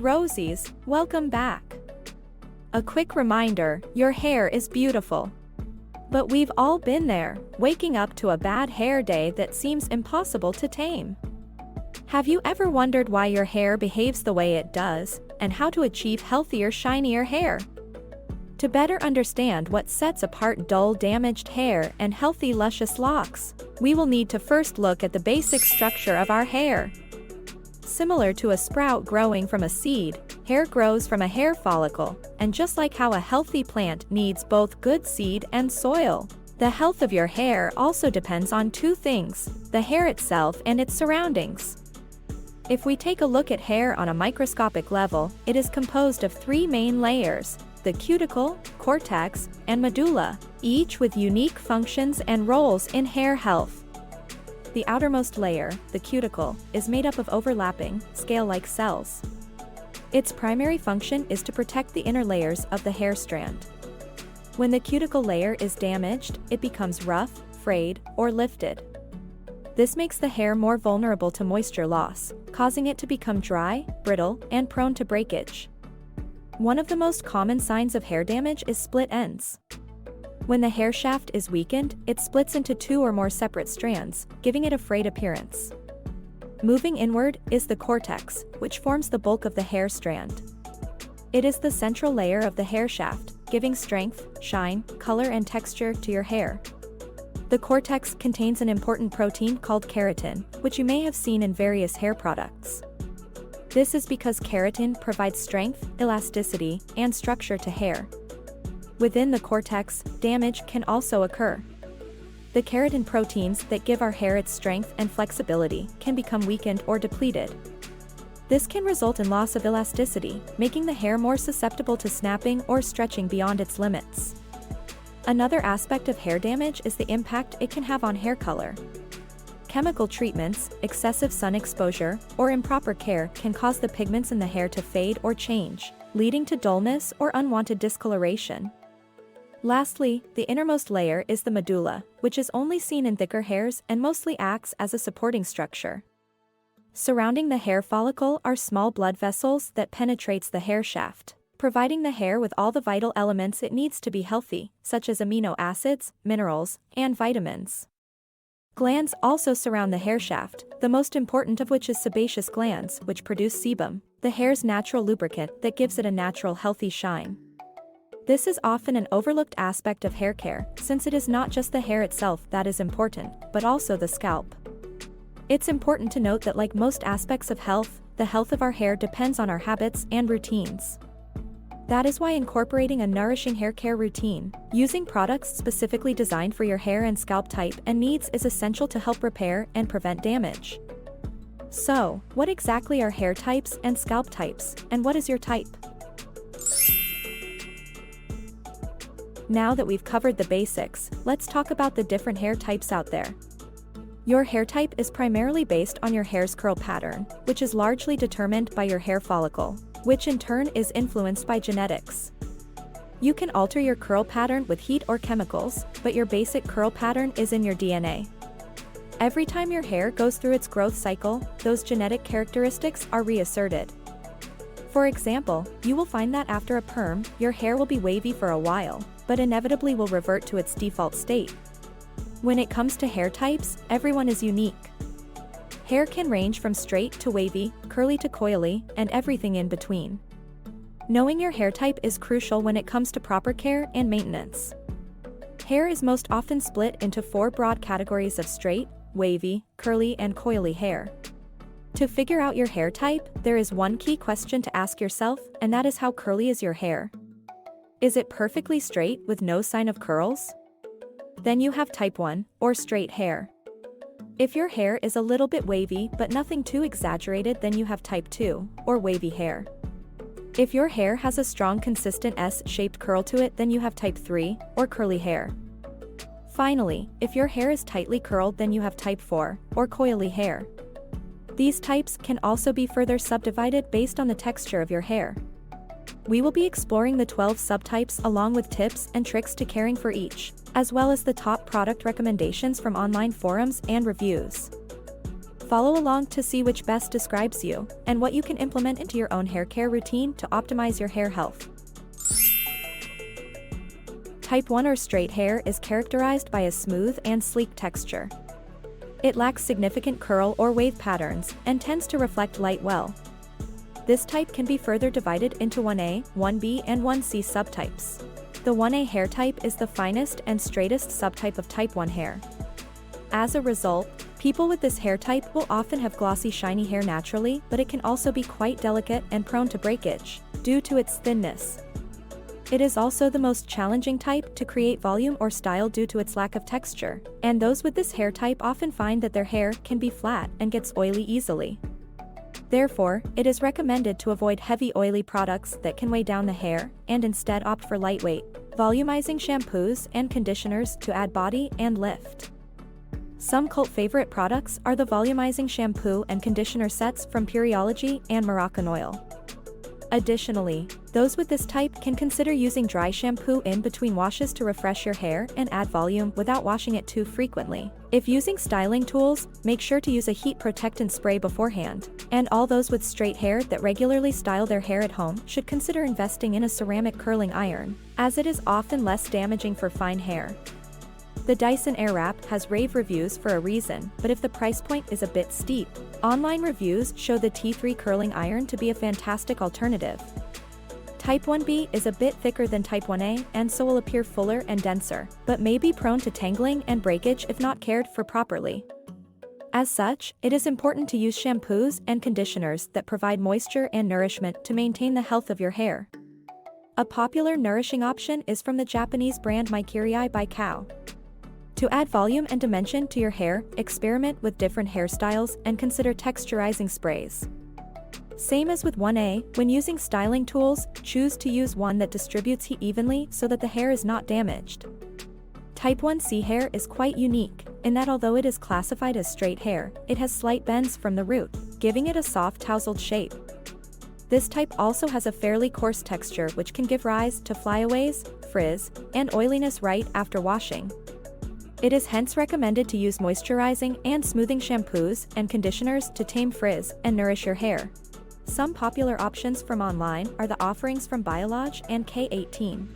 Rosies, welcome back. A quick reminder, your hair is beautiful. But we've all been there, waking up to a bad hair day that seems impossible to tame. Have you ever wondered why your hair behaves the way it does, and how to achieve healthier, shinier hair? To better understand what sets apart dull, damaged hair and healthy, luscious locks, we will need to first look at the basic structure of our hair. Similar to a sprout growing from a seed, hair grows from a hair follicle, and just like how a healthy plant needs both good seed and soil, the health of your hair also depends on two things: the hair itself and its surroundings. If we take a look at hair on a microscopic level, it is composed of three main layers: the cuticle, cortex, and medulla, each with unique functions and roles in hair health. The outermost layer, the cuticle, is made up of overlapping, scale-like cells. Its primary function is to protect the inner layers of the hair strand. When the cuticle layer is damaged, it becomes rough, frayed, or lifted. This makes the hair more vulnerable to moisture loss, causing it to become dry, brittle, and prone to breakage. One of the most common signs of hair damage is split ends. When the hair shaft is weakened, it splits into two or more separate strands, giving it a frayed appearance. Moving inward is the cortex, which forms the bulk of the hair strand. It is the central layer of the hair shaft, giving strength, shine, color, and texture to your hair. The cortex contains an important protein called keratin, which you may have seen in various hair products. This is because keratin provides strength, elasticity, and structure to hair. Within the cortex, damage can also occur. The keratin proteins that give our hair its strength and flexibility can become weakened or depleted. This can result in loss of elasticity, making the hair more susceptible to snapping or stretching beyond its limits. Another aspect of hair damage is the impact it can have on hair color. Chemical treatments, excessive sun exposure, or improper care can cause the pigments in the hair to fade or change, leading to dullness or unwanted discoloration. Lastly, the innermost layer is the medulla, which is only seen in thicker hairs and mostly acts as a supporting structure. Surrounding the hair follicle are small blood vessels that penetrates the hair shaft, providing the hair with all the vital elements it needs to be healthy, such as amino acids, minerals, and vitamins. Glands also surround the hair shaft, the most important of which is sebaceous glands, which produce sebum, the hair's natural lubricant that gives it a natural, healthy shine. This is often an overlooked aspect of hair care, since it is not just the hair itself that is important, but also the scalp. It's important to note that like most aspects of health, the health of our hair depends on our habits and routines. That is why incorporating a nourishing hair care routine, using products specifically designed for your hair and scalp type and needs, is essential to help repair and prevent damage. So, what exactly are hair types and scalp types, and what is your type? Now that we've covered the basics, let's talk about the different hair types out there. Your hair type is primarily based on your hair's curl pattern, which is largely determined by your hair follicle, which in turn is influenced by genetics. You can alter your curl pattern with heat or chemicals, but your basic curl pattern is in your DNA. Every time your hair goes through its growth cycle, those genetic characteristics are reasserted. For example, you will find that after a perm, your hair will be wavy for a while, but inevitably will revert to its default state. When it comes to hair types, everyone is unique. Hair can range from straight to wavy, curly to coily, and everything in between. Knowing your hair type is crucial when it comes to proper care and maintenance. Hair is most often split into four broad categories of straight, wavy, curly, and coily hair. To figure out your hair type, there is one key question to ask yourself, and that is, how curly is your hair? Is it perfectly straight with no sign of curls? Then you have type 1, or straight hair. If your hair is a little bit wavy but nothing too exaggerated, then you have type 2, or wavy hair. If your hair has a strong, consistent S-shaped curl to it, then you have type 3, or curly hair. Finally, if your hair is tightly curled, then you have type 4, or coily hair. These types can also be further subdivided based on the texture of your hair. We will be exploring the 12 subtypes along with tips and tricks to caring for each, as well as the top product recommendations from online forums and reviews. Follow along to see which best describes you and what you can implement into your own hair care routine to optimize your hair health. Type 1 or straight hair is characterized by a smooth and sleek texture. It lacks significant curl or wave patterns and tends to reflect light well. This type can be further divided into 1A, 1B and 1C subtypes. The 1A hair type is the finest and straightest subtype of type 1 hair. As a result, people with this hair type will often have glossy shiny hair naturally, but it can also be quite delicate and prone to breakage due to its thinness. It is also the most challenging type to create volume or style due to its lack of texture, and those with this hair type often find that their hair can be flat and gets oily easily. Therefore, it is recommended to avoid heavy oily products that can weigh down the hair and instead opt for lightweight, volumizing shampoos and conditioners to add body and lift. Some cult favorite products are the volumizing shampoo and conditioner sets from Pureology and Moroccan Oil. Additionally, those with this type can consider using dry shampoo in between washes to refresh your hair and add volume without washing it too frequently. If using styling tools, make sure to use a heat protectant spray beforehand. And all those with straight hair that regularly style their hair at home should consider investing in a ceramic curling iron, as it is often less damaging for fine hair. The Dyson Airwrap has rave reviews for a reason, but if the price point is a bit steep, online reviews show the T3 curling iron to be a fantastic alternative. Type 1B is a bit thicker than Type 1A and so will appear fuller and denser, but may be prone to tangling and breakage if not cared for properly. As such, it is important to use shampoos and conditioners that provide moisture and nourishment to maintain the health of your hair. A popular nourishing option is from the Japanese brand Mykirii by Kao. To add volume and dimension to your hair, experiment with different hairstyles and consider texturizing sprays. Same as with 1A, when using styling tools, choose to use one that distributes heat evenly so that the hair is not damaged. Type 1C hair is quite unique, in that although it is classified as straight hair, it has slight bends from the root, giving it a soft tousled shape. This type also has a fairly coarse texture which can give rise to flyaways, frizz, and oiliness right after washing. It is hence recommended to use moisturizing and smoothing shampoos and conditioners to tame frizz and nourish your hair. Some popular options from online are the offerings from Biolage and K18.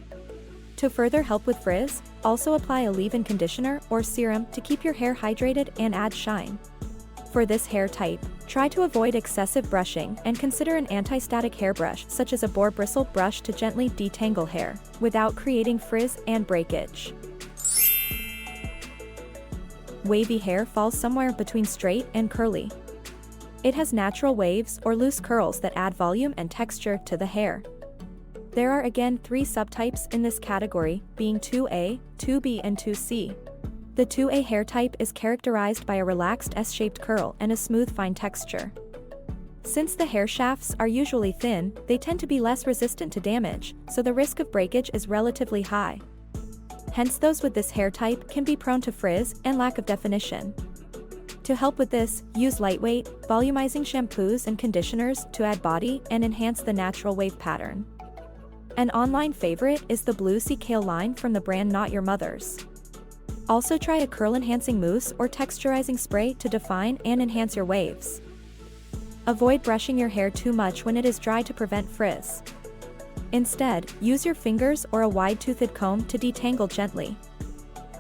To further help with frizz, also apply a leave-in conditioner or serum to keep your hair hydrated and add shine. For this hair type, try to avoid excessive brushing and consider an anti-static hairbrush such as a boar bristle brush to gently detangle hair, without creating frizz and breakage. Wavy hair falls somewhere between straight and curly. It has natural waves or loose curls that add volume and texture to the hair. There are again 3 subtypes in this category, being 2A, 2B and 2C. The 2A hair type is characterized by a relaxed S-shaped curl and a smooth fine texture. Since the hair shafts are usually thin, they tend to be less resistant to damage, so the risk of breakage is relatively high. Hence those with this hair type can be prone to frizz and lack of definition. To help with this, use lightweight, volumizing shampoos and conditioners to add body and enhance the natural wave pattern. An online favorite is the Blue Sea Kale line from the brand Not Your Mother's. Also try a curl-enhancing mousse or texturizing spray to define and enhance your waves. Avoid brushing your hair too much when it is dry to prevent frizz. Instead, use your fingers or a wide-toothed comb to detangle gently.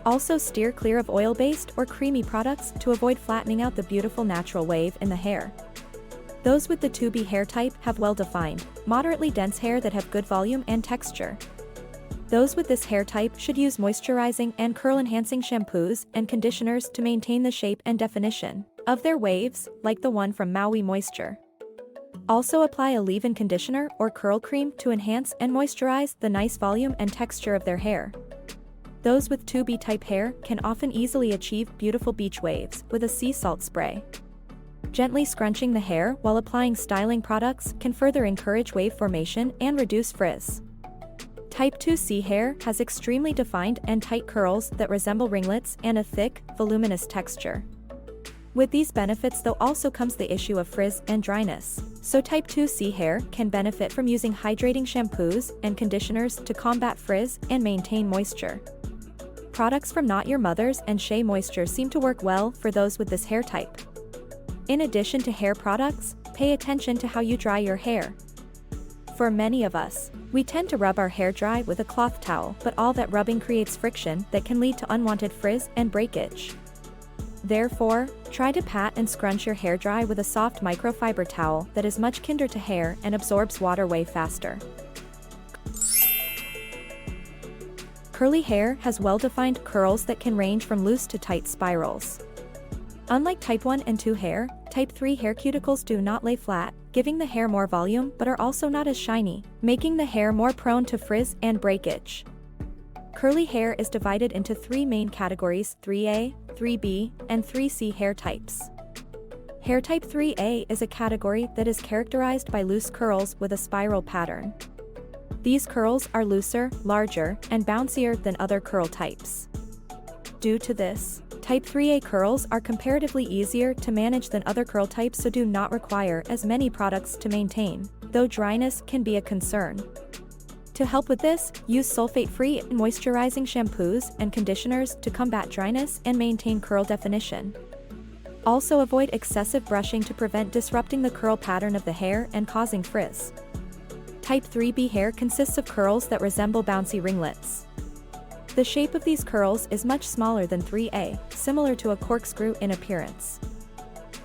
Also steer clear of oil-based or creamy products to avoid flattening out the beautiful natural wave in the hair. Those with the 2B hair type have well-defined, moderately dense hair that have good volume and texture. Those with this hair type should use moisturizing and curl-enhancing shampoos and conditioners to maintain the shape and definition of their waves, like the one from Maui Moisture. Also apply a leave-in conditioner or curl cream to enhance and moisturize the nice volume and texture of their hair. Those with 2B type hair can often easily achieve beautiful beach waves with a sea salt spray. Gently scrunching the hair while applying styling products can further encourage wave formation and reduce frizz. Type 2C hair has extremely defined and tight curls that resemble ringlets and a thick, voluminous texture. With these benefits though also comes the issue of frizz and dryness, so type 2C hair can benefit from using hydrating shampoos and conditioners to combat frizz and maintain moisture. Products from Not Your Mother's and Shea Moisture seem to work well for those with this hair type. In addition to hair products, pay attention to how you dry your hair. For many of us, we tend to rub our hair dry with a cloth towel, but all that rubbing creates friction that can lead to unwanted frizz and breakage. Therefore, try to pat and scrunch your hair dry with a soft microfiber towel that is much kinder to hair and absorbs water way faster. Curly hair has well-defined curls that can range from loose to tight spirals. Unlike type 1 and 2 hair, type 3 hair cuticles do not lay flat, giving the hair more volume but are also not as shiny, making the hair more prone to frizz and breakage. Curly hair is divided into 3 main categories: 3A, 3B, and 3C hair types. Hair type 3A is a category that is characterized by loose curls with a spiral pattern. These curls are looser, larger, and bouncier than other curl types. Due to this, type 3A curls are comparatively easier to manage than other curl types, so do not require as many products to maintain, though dryness can be a concern. To help with this, use sulfate-free moisturizing shampoos and conditioners to combat dryness and maintain curl definition. Also avoid excessive brushing to prevent disrupting the curl pattern of the hair and causing frizz. Type 3B hair consists of curls that resemble bouncy ringlets. The shape of these curls is much smaller than 3A, similar to a corkscrew in appearance.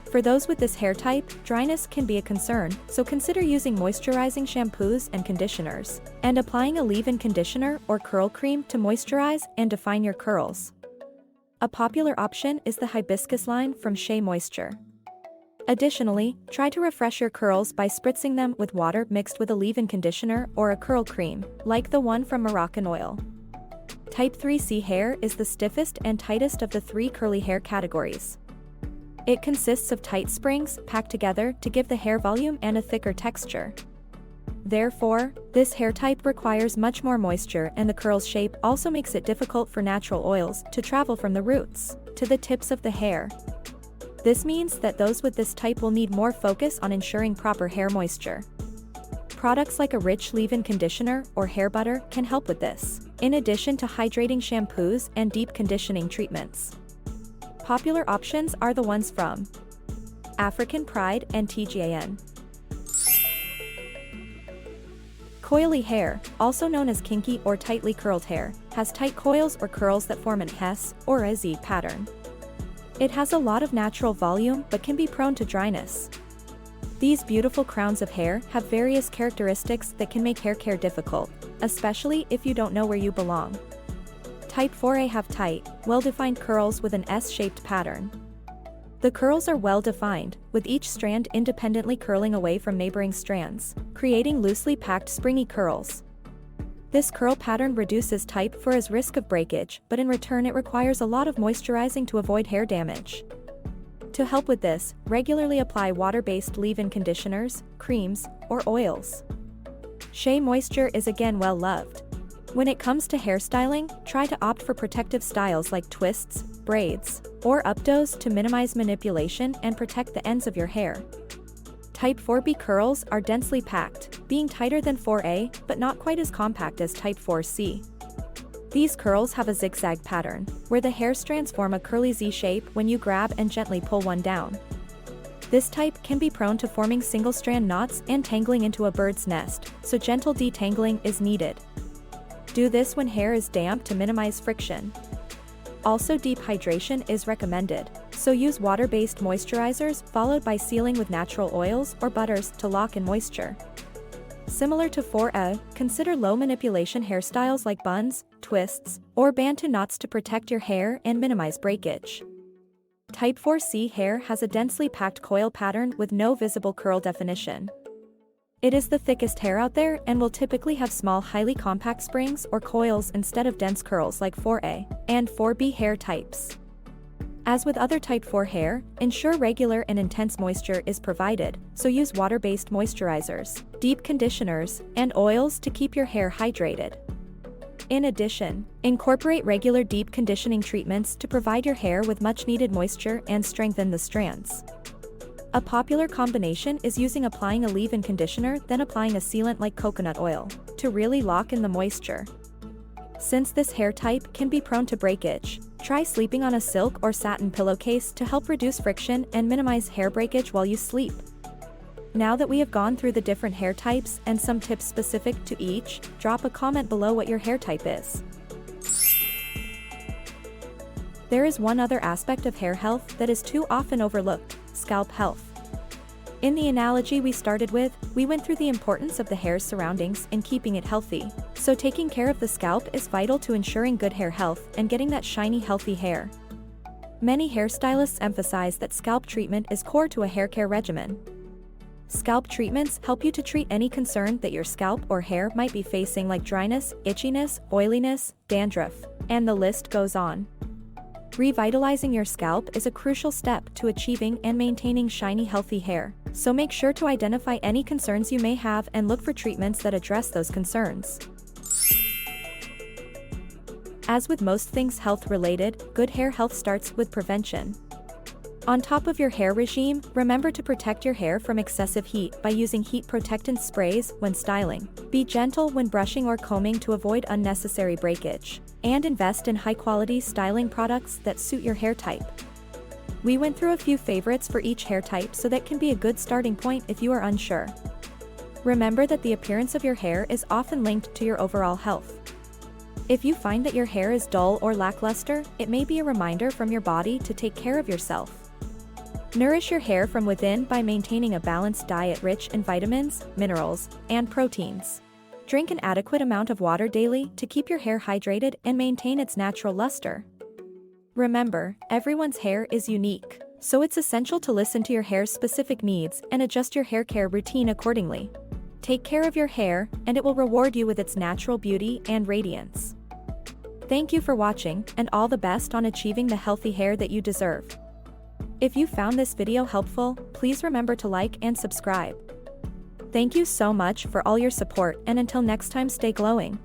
For those with this hair type, dryness can be a concern, so consider using moisturizing shampoos and conditioners, and applying a leave-in conditioner or curl cream to moisturize and define your curls. A popular option is the hibiscus line from Shea Moisture. Additionally, try to refresh your curls by spritzing them with water mixed with a leave-in conditioner or a curl cream, like the one from Moroccan Oil. Type 3C hair is the stiffest and tightest of the 3 curly hair categories. It consists of tight springs packed together to give the hair volume and a thicker texture. Therefore, this hair type requires much more moisture, and the curl's shape also makes it difficult for natural oils to travel from the roots to the tips of the hair. This means that those with this type will need more focus on ensuring proper hair moisture. Products like a rich leave-in conditioner or hair butter can help with this, in addition to hydrating shampoos and deep conditioning treatments. Popular options are the ones from African Pride and TGAN. Coily hair, also known as kinky or tightly curled hair, has tight coils or curls that form an S or a Z pattern. It has a lot of natural volume but can be prone to dryness. These beautiful crowns of hair have various characteristics that can make hair care difficult, especially if you don't know where you belong. Type 4A have tight, well-defined curls with an S-shaped pattern. The curls are well-defined, with each strand independently curling away from neighboring strands, creating loosely packed springy curls. This curl pattern reduces type 4A's risk of breakage, but in return it requires a lot of moisturizing to avoid hair damage. To help with this, regularly apply water-based leave-in conditioners, creams, or oils. Shea Moisture is again well loved. When it comes to hairstyling, try to opt for protective styles like twists, braids, or updos to minimize manipulation and protect the ends of your hair. Type 4B curls are densely packed, being tighter than 4A but not quite as compact as Type 4C. These curls have a zigzag pattern, where the hair strands form a curly Z shape when you grab and gently pull one down. This type can be prone to forming single-strand knots and tangling into a bird's nest, so gentle detangling is needed. Do this when hair is damp to minimize friction. Also, deep hydration is recommended, so use water-based moisturizers followed by sealing with natural oils or butters to lock in moisture. Similar to 4A, consider low manipulation hairstyles like buns, twists, or bantu knots to protect your hair and minimize breakage. Type 4C hair has a densely packed coil pattern with no visible curl definition. It is the thickest hair out there and will typically have small, highly compact springs or coils instead of dense curls like 4A and 4B hair types. As with other Type 4 hair, ensure regular and intense moisture is provided, so use water-based moisturizers, deep conditioners, and oils to keep your hair hydrated. In addition, incorporate regular deep conditioning treatments to provide your hair with much-needed moisture and strengthen the strands. A popular combination is applying a leave-in conditioner then applying a sealant like coconut oil, to really lock in the moisture. Since this hair type can be prone to breakage, Try sleeping on a silk or satin pillowcase to help reduce friction and minimize hair breakage while you sleep. Now that we have gone through the different hair types and some tips specific to each, drop a comment below what your hair type is. There is one other aspect of hair health that is too often overlooked: scalp health. In the analogy we started with, we went through the importance of the hair's surroundings in keeping it healthy. So taking care of the scalp is vital to ensuring good hair health and getting that shiny, healthy hair. Many hairstylists emphasize that scalp treatment is core to a hair care regimen. Scalp treatments help you to treat any concern that your scalp or hair might be facing, like dryness, itchiness, oiliness, dandruff, and the list goes on. Revitalizing your scalp is a crucial step to achieving and maintaining shiny, healthy hair, so make sure to identify any concerns you may have and look for treatments that address those concerns. As with most things health-related, good hair health starts with prevention. On top of your hair regime, remember to protect your hair from excessive heat by using heat protectant sprays when styling. Be gentle when brushing or combing to avoid unnecessary breakage, and invest in high-quality styling products that suit your hair type. We went through a few favorites for each hair type, so that can be a good starting point if you are unsure. Remember that the appearance of your hair is often linked to your overall health. If you find that your hair is dull or lackluster, it may be a reminder from your body to take care of yourself. Nourish your hair from within by maintaining a balanced diet rich in vitamins, minerals, and proteins. Drink an adequate amount of water daily to keep your hair hydrated and maintain its natural luster. Remember, everyone's hair is unique, so it's essential to listen to your hair's specific needs and adjust your hair care routine accordingly. Take care of your hair, and it will reward you with its natural beauty and radiance. Thank you for watching, and all the best on achieving the healthy hair that you deserve. If you found this video helpful, please remember to like and subscribe. Thank you so much for all your support, and until next time, stay glowing.